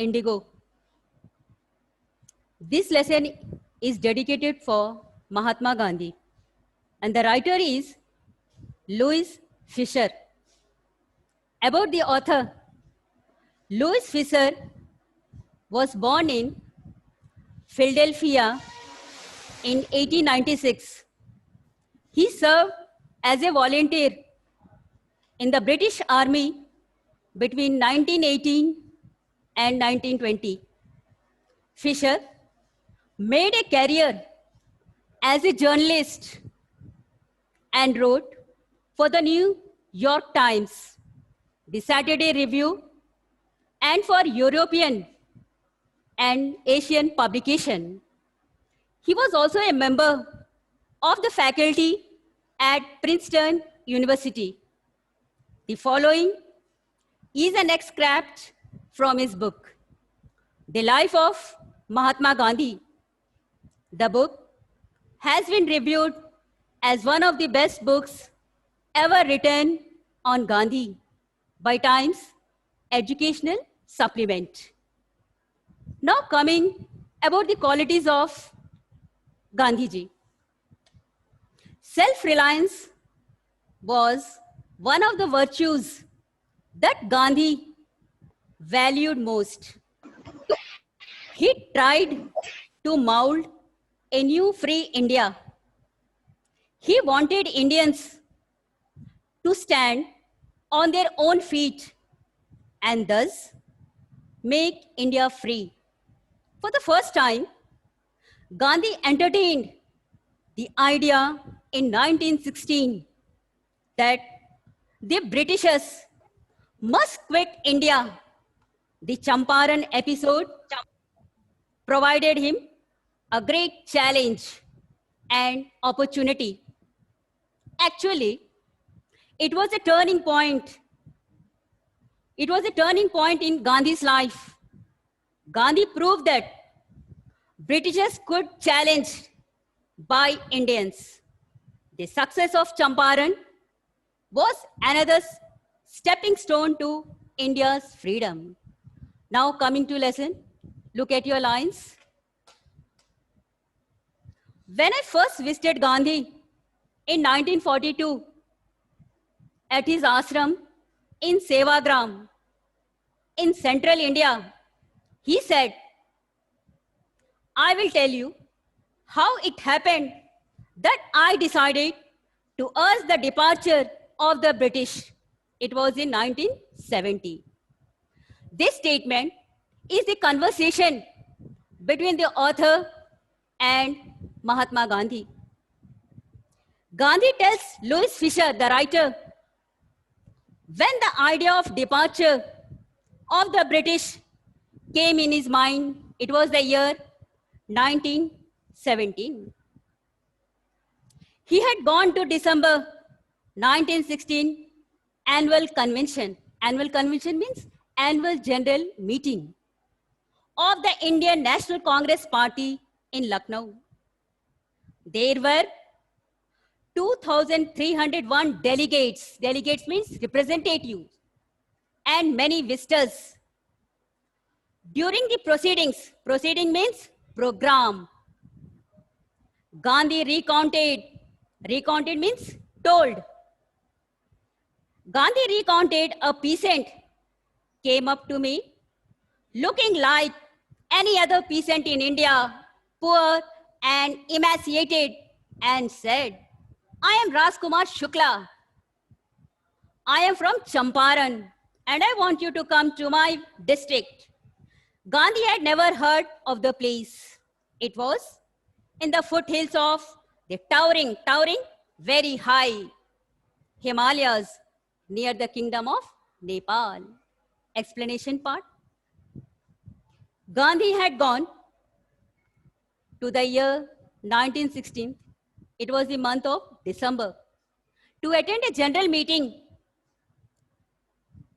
Indigo. This lesson is dedicated for Mahatma Gandhi, and the writer is Louis Fisher. About the author, Louis Fisher was born in Philadelphia in 1896. He served as a volunteer in the British Army between 1918 and 1920. Fisher made a career as a journalist and wrote for the New York Times, the Saturday Review, and for European and Asian publication. He was also a member of the faculty at Princeton University. The following is an extract from his book, The Life of Mahatma Gandhi. The book has been reviewed as one of the best books ever written on Gandhi by Times Educational Supplement. Now coming about the qualities of Gandhiji. Self-reliance was one of the virtues that Gandhi valued most. He tried to mold a new free India. He wanted Indians to stand on their own feet and thus make India free. For the first time, Gandhi entertained the idea in 1916 that the Britishers must quit India. The Champaran episode provided him a great challenge and opportunity. Actually, it was a turning point. It was a turning point in Gandhi's life. Gandhi proved that Britishers could challenge by Indians. The success of Champaran was another stepping stone to India's freedom. Now coming to lesson, look at your lines. When I first visited Gandhi in 1942 at his ashram in Sevagram in central India, he said, I will tell you how it happened that I decided to urge the departure of the British. It was in 1970. This statement is the conversation between the author and Mahatma Gandhi. Gandhi tells Louis Fisher, the writer, when the idea of departure of the British came in his mind, it was the year 1917. He had gone to December 1916 annual convention. Annual convention means annual general meeting of the Indian National Congress Party in Lucknow. There were 2,301 delegates. Delegates means representatives and many visitors. During the proceedings, proceeding means program, Gandhi recounted means told. Gandhi recounted a peasant came up to me looking like any other peasant in India, poor and emaciated, and said, I am Rajkumar Shukla. I am from Champaran and I want you to come to my district. Gandhi had never heard of the place. It was in the foothills of the towering, very high Himalayas near the kingdom of Nepal. Explanation part. Gandhi had gone to the year 1916. It was the month of December to attend a general meeting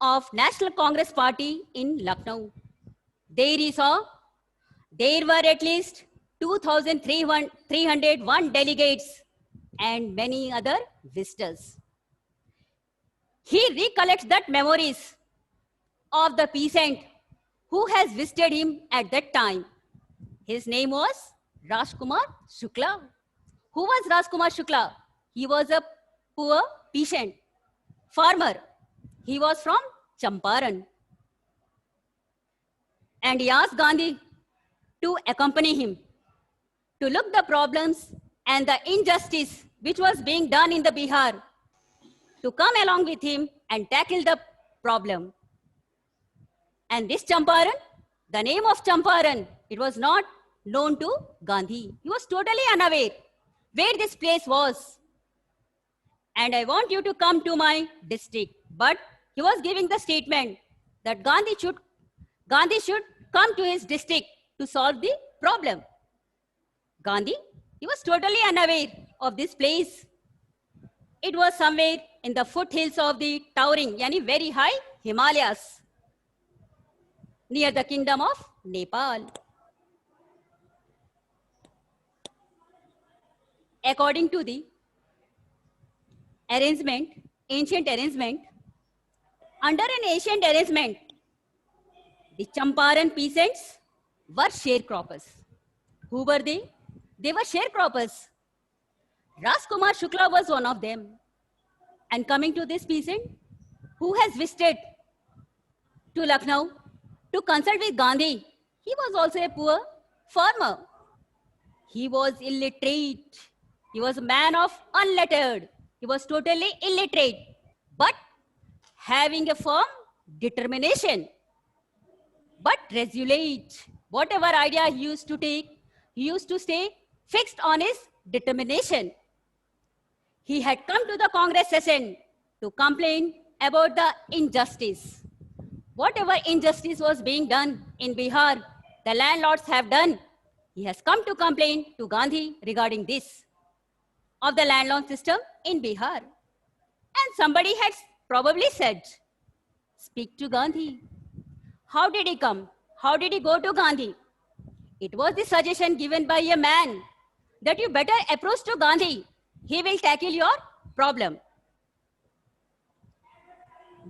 of National Congress Party in Lucknow. There he saw there were at least 2,301 delegates and many other visitors. He recollects that memories of the peasant who has visited him at that time. His name was Rajkumar Shukla. Who was Rajkumar Shukla? He was a poor peasant, farmer. He was from Champaran. And he asked Gandhi to accompany him to look the problems and the injustice which was being done in the Bihar, to come along with him and tackle the problem. And this Champaran, the name of Champaran, it was not known to Gandhi. He was totally unaware where this place was. And I want you to come to my district. But he was giving the statement that Gandhi should come to his district to solve the problem. Gandhi, he was totally unaware of this place. It was somewhere in the foothills of the towering, yani very high Himalayas, near the kingdom of Nepal. According to the arrangement, ancient arrangement, under an ancient arrangement, the Champaran peasants were sharecroppers. Who were they? They were sharecroppers. Rajkumar Shukla was one of them. And coming to this peasant, who has visited to Lucknow to consult with Gandhi, he was also a poor farmer. He was illiterate. He was a man of unlettered. He was totally illiterate, but having a firm determination, but resolute. Whatever idea he used to take, he used to stay fixed on his determination. He had come to the Congress session to complain about the injustice. Whatever injustice was being done in Bihar, the landlords have done. He has come to complain to Gandhi regarding this, of the landlord system in Bihar. And somebody had probably said, speak to Gandhi. How did he come? How did he go to Gandhi? It was the suggestion given by a man that you better approach to Gandhi. He will tackle your problem.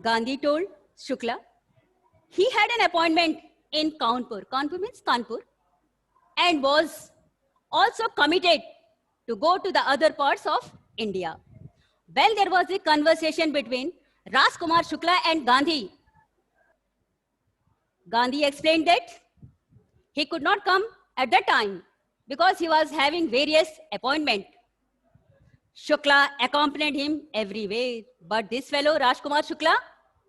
Gandhi told Shukla, he had an appointment in Kanpur. Kanpur means Kanpur. And was also committed to go to the other parts of India. When there was a conversation between Rajkumar Shukla and Gandhi, Gandhi explained that he could not come at that time because he was having various appointments. Shukla accompanied him everywhere. But this fellow, Rajkumar Shukla,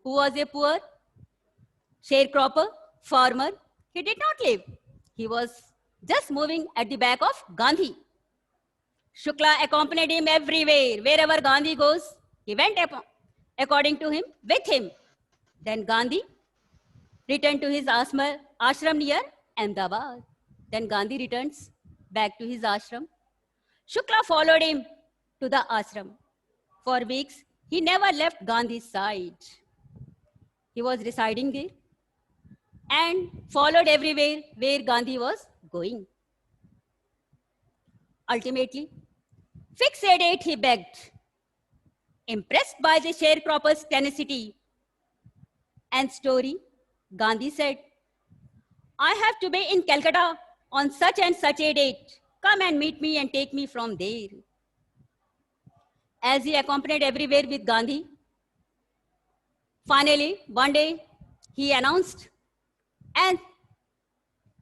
who was a poor sharecropper, farmer, he did not live. He was just moving at the back of Gandhi. Shukla accompanied him everywhere. Wherever Gandhi goes, he went according to him, with him. Then Gandhi returned to his ashram near Ahmedabad. Then Gandhi returns back to his ashram. Shukla followed him to the ashram. For weeks, he never left Gandhi's side. He was residing there and followed everywhere where Gandhi was going. Ultimately, fix a date, he begged. Impressed by the sharecropper's tenacity and story, Gandhi said, I have to be in Calcutta on such and such a date. Come and meet me and take me from there. As he accompanied everywhere with Gandhi, finally, one day, he announced and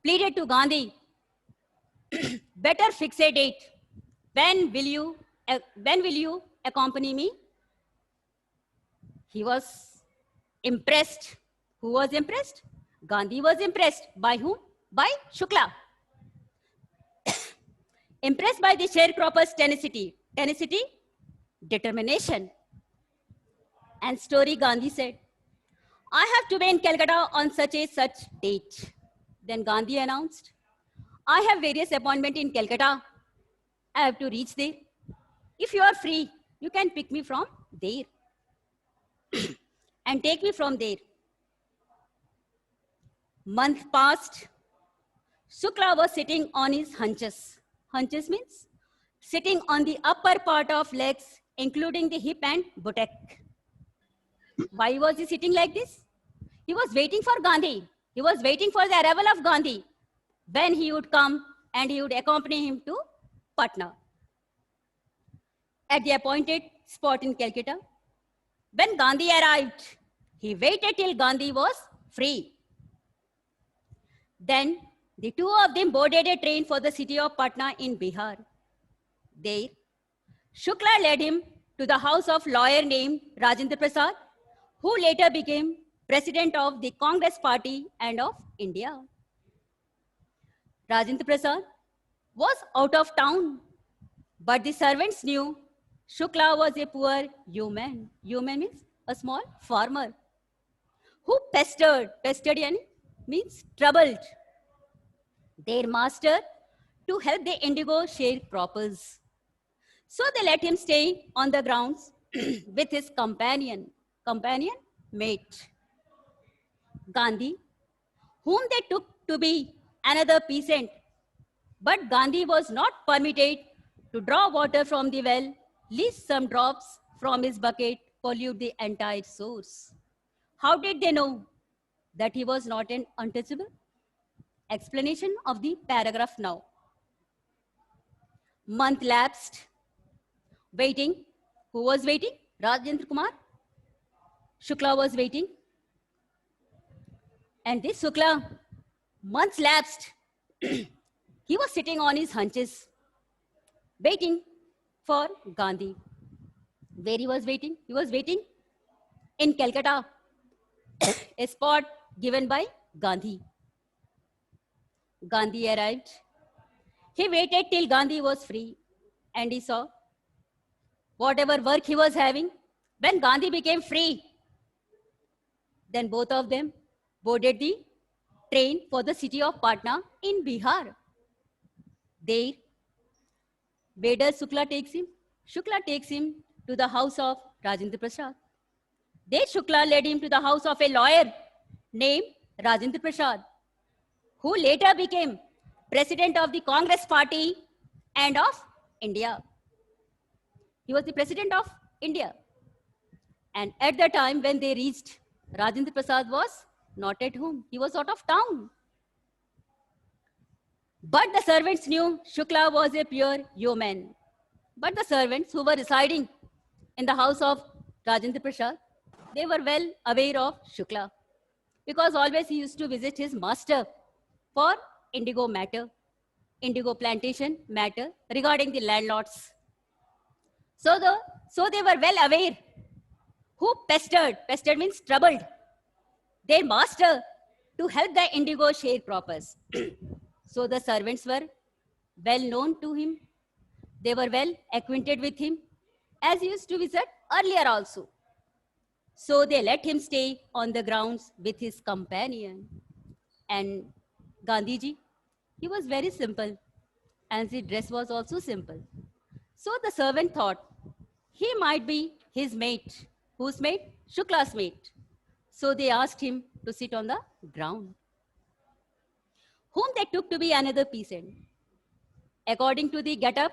pleaded to Gandhi, better fix a date. When will you accompany me? He was impressed. Who was impressed? Gandhi was impressed. By whom? By Shukla. Impressed by the sharecropper's tenacity. Tenacity, determination. And story, Gandhi said, I have to be in Calcutta on such date. Then Gandhi announced, I have various appointments in Calcutta. I have to reach there. If you are free, you can pick me from there and take me from there. Month passed. Shukla was sitting on his hunches. Hunches means sitting on the upper part of legs, including the hip and buttock. Why was he sitting like this? He was waiting for Gandhi. He was waiting for the arrival of Gandhi when he would come and he would accompany him to Patna. At the appointed spot in Calcutta, when Gandhi arrived, he waited till Gandhi was free. Then the two of them boarded a train for the city of Patna in Bihar. There, Shukla led him to the house of lawyer named Rajendra Prasad, who later became president of the Congress Party and of India. Rajendra Prasad was out of town, but the servants knew Shukla was a poor human. Human means a small farmer who pestered yani means troubled their master to help the indigo sharecroppers. So they let him stay on the grounds with his companion mate, Gandhi, whom they took to be another peasant. But Gandhi was not permitted to draw water from the well, lest some drops from his bucket pollute the entire source. How did they know that he was not an untouchable? Explanation of the paragraph now. Month lapsed. Waiting. Who was waiting? Rajendra Kumar. Shukla was waiting. And this Shukla, months lapsed. He was sitting on his hunches, waiting for Gandhi. Where he was waiting? He was waiting in Calcutta, a spot given by Gandhi. Gandhi arrived. He waited till Gandhi was free and he saw whatever work he was having. When Gandhi became free, then both of them boarded the train for the city of Patna in Bihar. There, where does Shukla takes him? Shukla takes him to the house of Rajendra Prasad. There, Shukla led him to the house of a lawyer named Rajendra Prasad, who later became president of the Congress Party and of India. He was the president of India. And at the time when they reached, Rajendra Prasad was not at home. He was out of town. But the servants knew Shukla was a pure human. But the servants who were residing in the house of Rajendra Prasad, they were well aware of Shukla, because always he used to visit his master for indigo matter, indigo plantation matter regarding the landlords. So they were well aware who pestered means troubled, their master to help the indigo sharecroppers. So the servants were well known to him. They were well acquainted with him, as he used to visit earlier also. So they let him stay on the grounds with his companion. And Gandhiji, he was very simple, and his dress was also simple. So the servant thought he might be his mate. Whose mate? Shukla's mate. So they asked him to sit on the ground, whom they took to be another peasant. According to the get-up,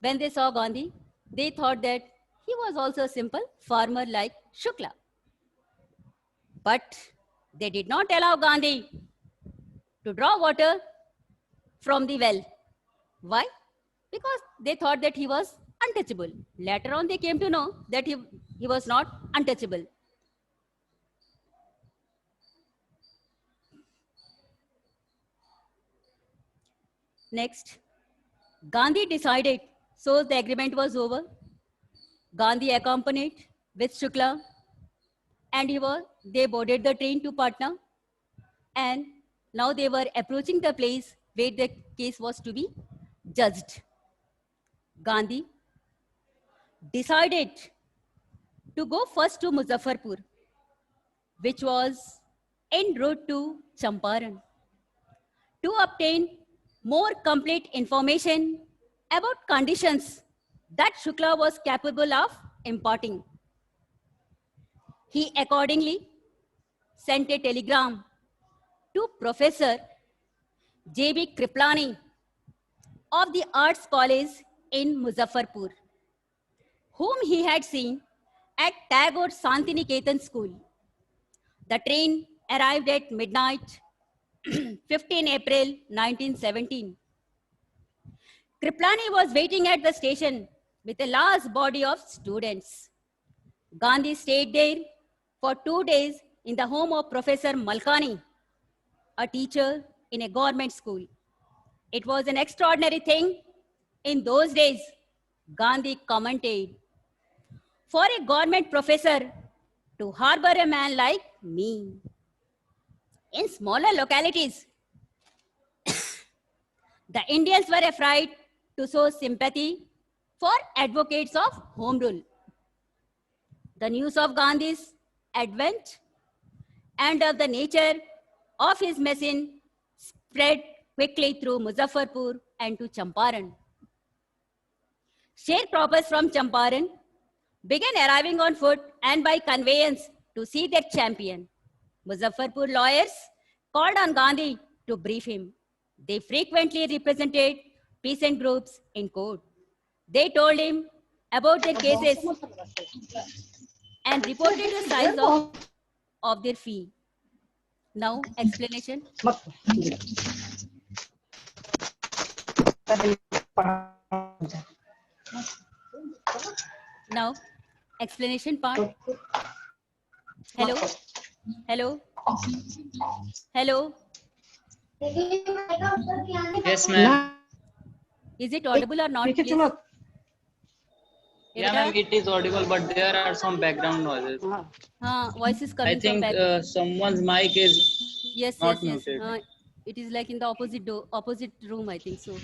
when they saw Gandhi, they thought that he was also a simple farmer like Shukla. But they did not allow Gandhi to draw water from the well. Why? Because they thought that he was untouchable. Later on, they came to know that he was not untouchable. Next, Gandhi decided, so the agreement was over. Gandhi accompanied with Shukla, and they boarded the train to Patna, and now they were approaching the place where the case was to be judged. Gandhi decided to go first to Muzaffarpur, which was en route to Champaran, to obtain more complete information about conditions that Shukla was capable of imparting. He accordingly sent a telegram to Professor J.B. Kriplani of the Arts College in Muzaffarpur, whom he had seen at Tagore Santiniketan School. The train arrived at midnight, 15 April 1917. Kriplani was waiting at the station with a large body of students. Gandhi stayed there for 2 days in the home of Professor Malkani, a teacher in a government school. It was an extraordinary thing. In those days, Gandhi commented, for a government professor to harbor a man like me. In smaller localities, the Indians were afraid to show sympathy for advocates of Home Rule. The news of Gandhi's advent and of the nature of his mission spread quickly through Muzaffarpur and to Champaran. Sharecroppers from Champaran began arriving on foot and by conveyance to see their champion. Muzaffarpur lawyers called on Gandhi to brief him. They frequently represented peasant groups in court. They told him about their cases and reported the size of their fee. Now, explanation. Now, explanation part. Hello? Hello? Hello? Yes, ma'am. Is it audible or not? Please? Yeah, ma'am, it is audible, but there are some background noises. Voice is I coming from think back. someone's mic is Yes, not yes, yes. muted. It is like in the opposite room, I think so. No,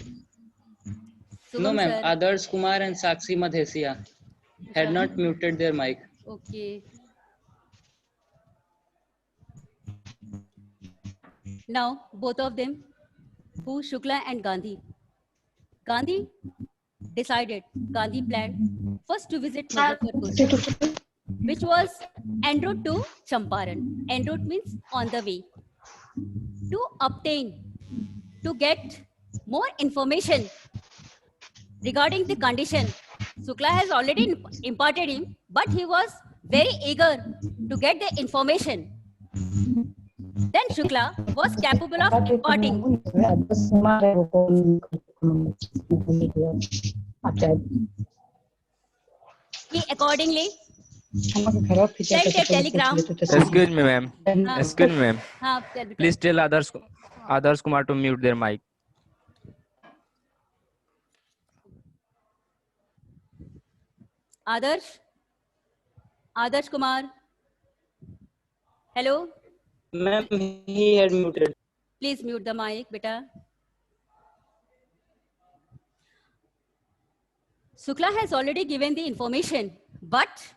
Shubham ma'am. sir. Adarsh Kumar and Sakshi Madhesia had not muted their mic. Okay. Now, both of them, who Shukla and Gandhi. Gandhi planned first to visit Muzaffarpur, which was en route to Champaran. En route means on the way. To get more information regarding the condition. Shukla has already imparted him, but he was very eager to get the information. Then Shukla was capable of imparting. He accordingly sent a telegram. Excuse me, ma'am. Excuse me, ma'am. Tell me, Please tell others Kumar to mute their mic. Adarsh Kumar. Hello. Ma'am, he had muted. Please mute the mic, beta. Shukla has already given the information, but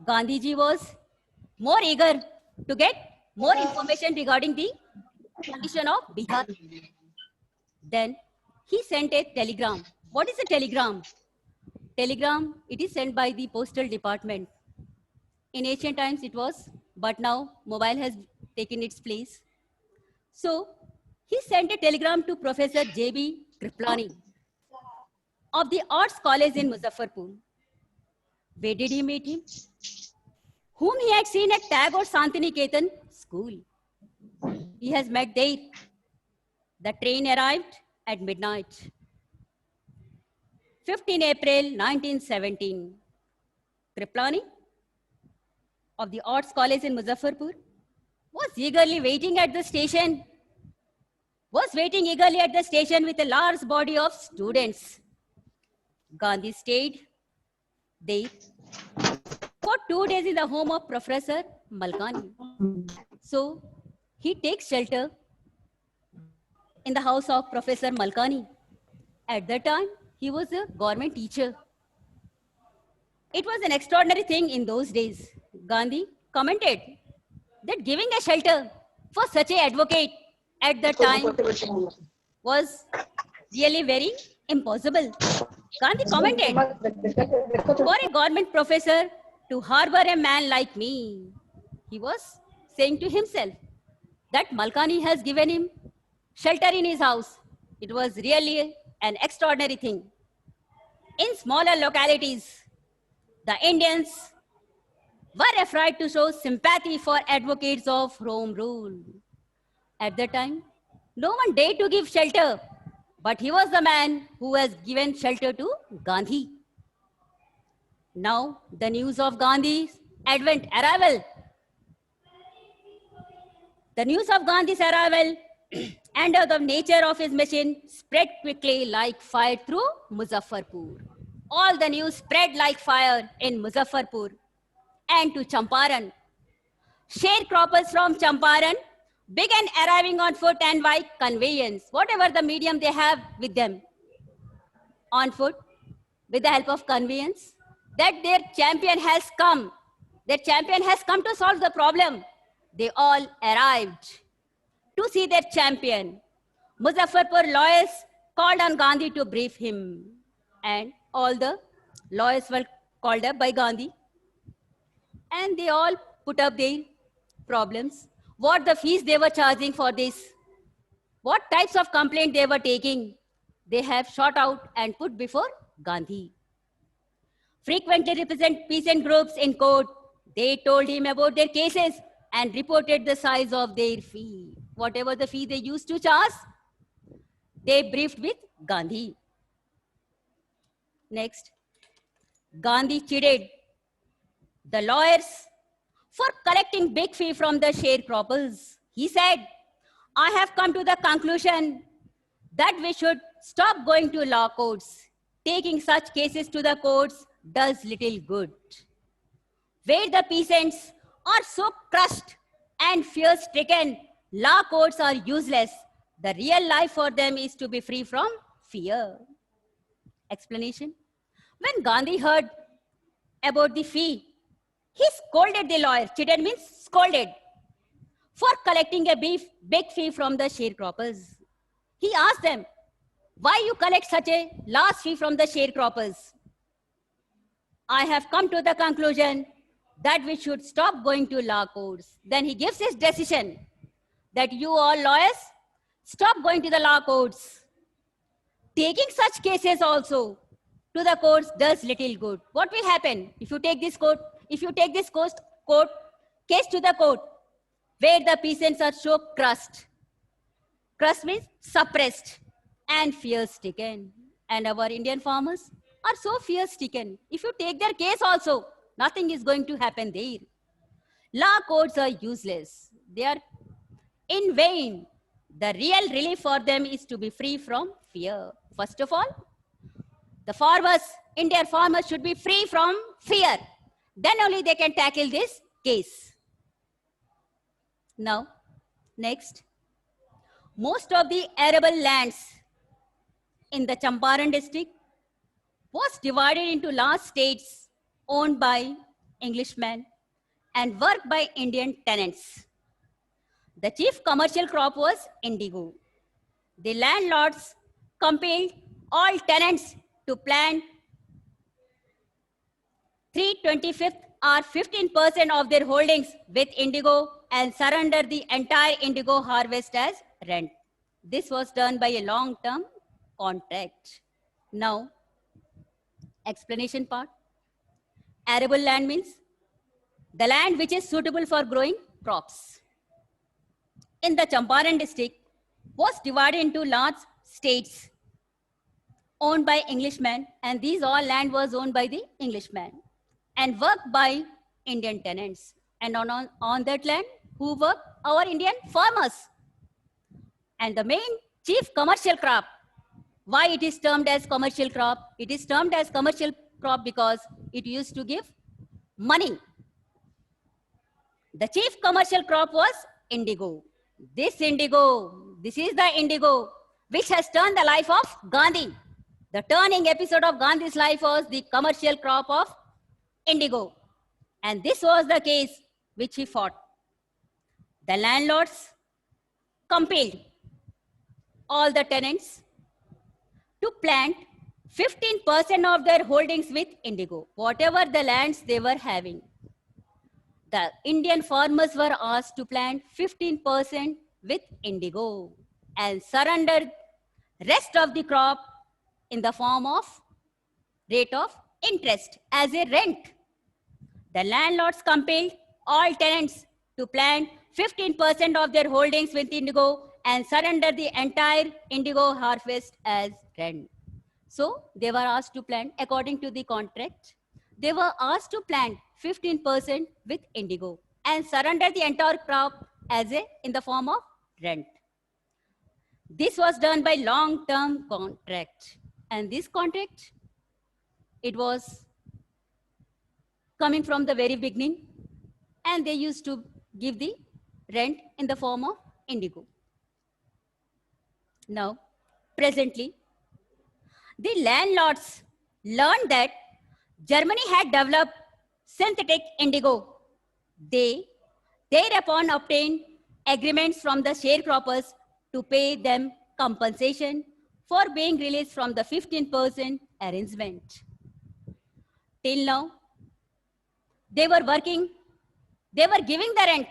Gandhiji was more eager to get more information regarding the condition of Bihar. Then he sent a telegram. What is a telegram? Telegram, it is sent by the postal department. In ancient times it was, but now mobile has taken its place. So he sent a telegram to Professor J.B. Kriplani of the Arts College in Muzaffarpur. Where did he meet him? Whom he had seen at Tagore Santiniketan school. He has met there. The train arrived at midnight. 15 April 1917. Kriplani of the Arts College in Muzaffarpur was eagerly waiting at the station. With a large body of students. Gandhi stayed there for 2 days in the home of Professor Malkani. So he takes shelter in the house of Professor Malkani. At that time, he was a government teacher. It was an extraordinary thing in those days. Gandhi commented that giving a shelter for such an advocate at the time was really very impossible. Gandhi commented, for a government professor to harbor a man like me, he was saying to himself that Malkani has given him shelter in his house. It was really an extraordinary thing. In smaller localities, the Indians were afraid to show sympathy for advocates of Home Rule. At the time, no one dared to give shelter, but he was the man who has given shelter to Gandhi. Now, the news of Gandhi's arrival. The news of Gandhi's arrival and of the nature of his mission spread quickly like fire through Muzaffarpur. All the news spread like fire in Muzaffarpur and to Champaran. Sharecroppers from Champaran began arriving on foot and by conveyance, whatever the medium they have with them, on foot, with the help of conveyance, that their champion has come. Their champion has come to solve the problem. They all arrived to see their champion. Muzaffarpur lawyers called on Gandhi to brief him, and all the lawyers were called up by Gandhi, and they all put up their problems, what the fees they were charging for this, what types of complaint they were taking. They have shot out and put before Gandhi. Frequently represent peasant groups in court. They told him about their cases and reported the size of their fee. Whatever the fee they used to charge, they briefed with Gandhi. Next, Gandhi chided the lawyers for collecting big fee from the sharecroppers. He said, I have come to the conclusion that we should stop going to law courts. Taking such cases to the courts does little good. Where the peasants are so crushed and fear-stricken, law courts are useless. The real life for them is to be free from fear. Explanation. When Gandhi heard about the fee, he scolded the lawyer. Chided means scolded, for collecting a big fee from the sharecroppers. He asked them, why you collect such a large fee from the sharecroppers? I have come to the conclusion that we should stop going to law courts. Then he gives his decision that you all lawyers stop going to the law courts. Taking such cases also to the courts does little good. What will happen if you take this court? If you take this case to the court, where the peasants are so crushed. Crushed means suppressed and fear-stricken. And our Indian farmers are so fear-stricken. If you take their case also, nothing is going to happen there. Law courts are useless. They are in vain. The real relief for them is to be free from fear. First of all, the farmers, Indian farmers should be free from fear. Then only they can tackle this case. Now, next. Most of the arable lands in the Champaran district was divided into large states owned by Englishmen and worked by Indian tenants. The chief commercial crop was indigo. The landlords compelled all tenants to plant 3/25 or 15% of their holdings with indigo and surrender the entire indigo harvest as rent. This was done by a long-term contract. Now, explanation part. Arable land means the land which is suitable for growing crops. In the Champaran district was divided into large states owned by Englishmen, and these all land was owned by the Englishmen and worked by Indian tenants. And on that land, who work? Our Indian farmers. And the main chief commercial crop. Why it is termed as commercial crop? It is termed as commercial crop because it used to give money. The chief commercial crop was indigo. This is the indigo which has turned the life of Gandhi. The turning episode of Gandhi's life was the commercial crop of indigo. And this was the case which he fought. The landlords compelled all the tenants to plant 15% of their holdings with indigo, whatever the lands they were having. The Indian farmers were asked to plant 15% with indigo and surrender rest of the crop in the form of rate of interest as a rent. The landlords compelled all tenants to plant 15% of their holdings with indigo and surrender the entire indigo harvest as rent. So they were asked to plant, according to the contract, they were asked to plant 15% with indigo and surrender the entire crop as in the form of rent. This was done by long-term contract. And this contract, it was coming from the very beginning, and they used to give the rent in the form of indigo. Now, presently, the landlords learned that Germany had developed synthetic indigo. They thereupon obtained agreements from the sharecroppers to pay them compensation for being released from the 15% arrangement. Till now, they were giving the rent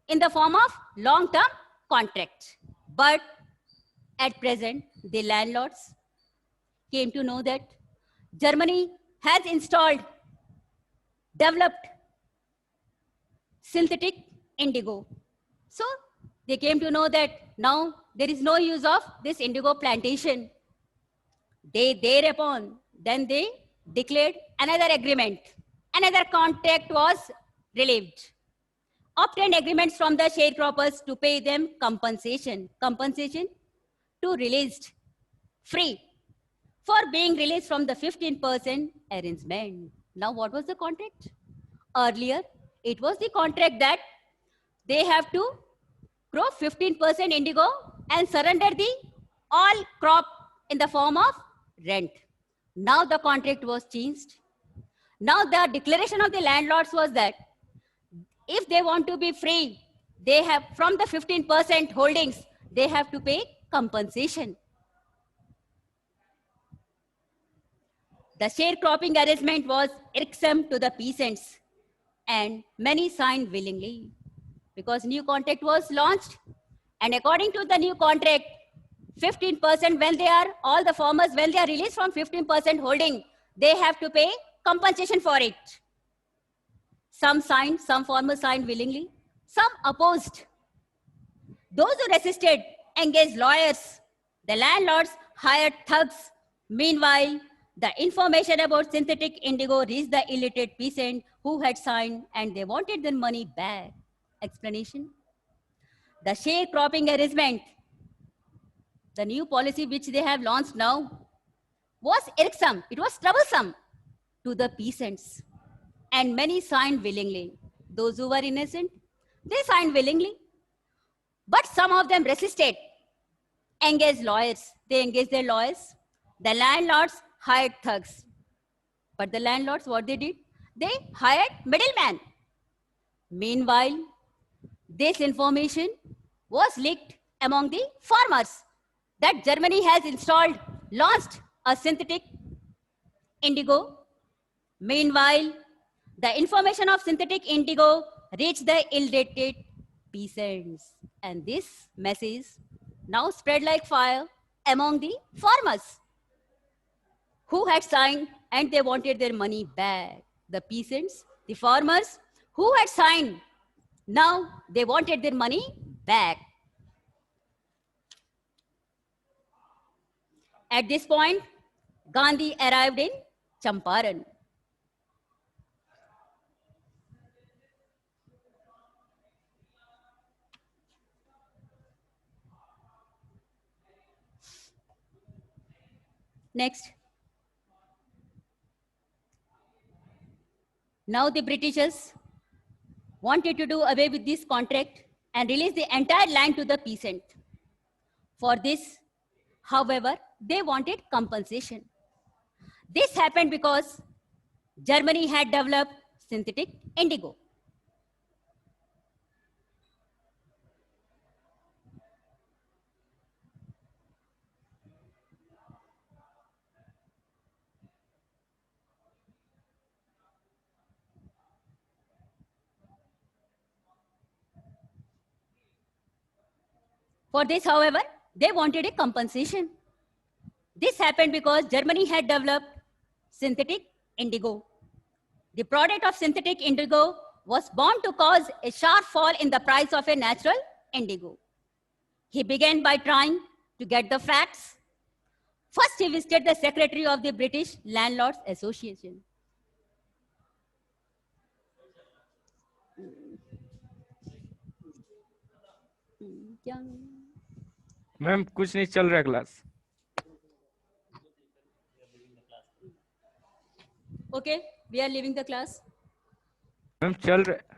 in the form of long-term contract. But at present, the landlords came to know that Germany has developed synthetic indigo. So they came to know that now there is no use of this indigo plantation. They declared another agreement. Another contract was relieved. Obtained agreements from the sharecroppers to pay them compensation to released free for being released from the 15% arrangement. Now, what was the contract? Earlier, it was the contract that they have to grow 15% indigo and surrender the all crop in the form of rent. Now the contract was changed. Now the declaration of the landlords was that if they want to be free, they have from the 15% holdings, they have to pay compensation. The sharecropping arrangement was irksome to the peasants, and many signed willingly because new contract was launched. And according to the new contract, 15% when they are, all the farmers, when they are released from 15% holding, they have to pay compensation for it. Some signed, some farmers signed willingly, some opposed. Those who resisted engaged lawyers. The landlords hired thugs. Meanwhile, the information about synthetic indigo reached the illiterate peasant who had signed, and they wanted their money back. Explanation. The sharecropping arrangement, the new policy which they have launched now, was irksome. It was troublesome to the peasants, and many signed willingly. Those who were innocent, they signed willingly. But some of them resisted, engaged lawyers. They engaged their lawyers. The landlords hired thugs. But the landlords, what they did? They hired middlemen. Meanwhile, this information was leaked among the farmers that Germany has launched a synthetic indigo. Meanwhile, the information of synthetic indigo reached the illiterate peasants. And this message now spread like fire among the farmers who had signed and they wanted their money back. The peasants, the farmers who had signed, now they wanted their money back. At this point, Gandhi arrived in Champaran. Next. Now the Britishers wanted to do away with this contract and release the entire land to the peasant. For this, however, they wanted compensation. This happened because Germany had developed synthetic indigo. For this, however, they wanted a compensation. This happened because Germany had developed synthetic indigo. The product of synthetic indigo was bound to cause a sharp fall in the price of a natural indigo. He began by trying to get the facts. First, he visited the secretary of the British Landlords Association. Ma'am कुछ नहीं चल रहा class. Okay, we are leaving the class. Ma'am चल रहा.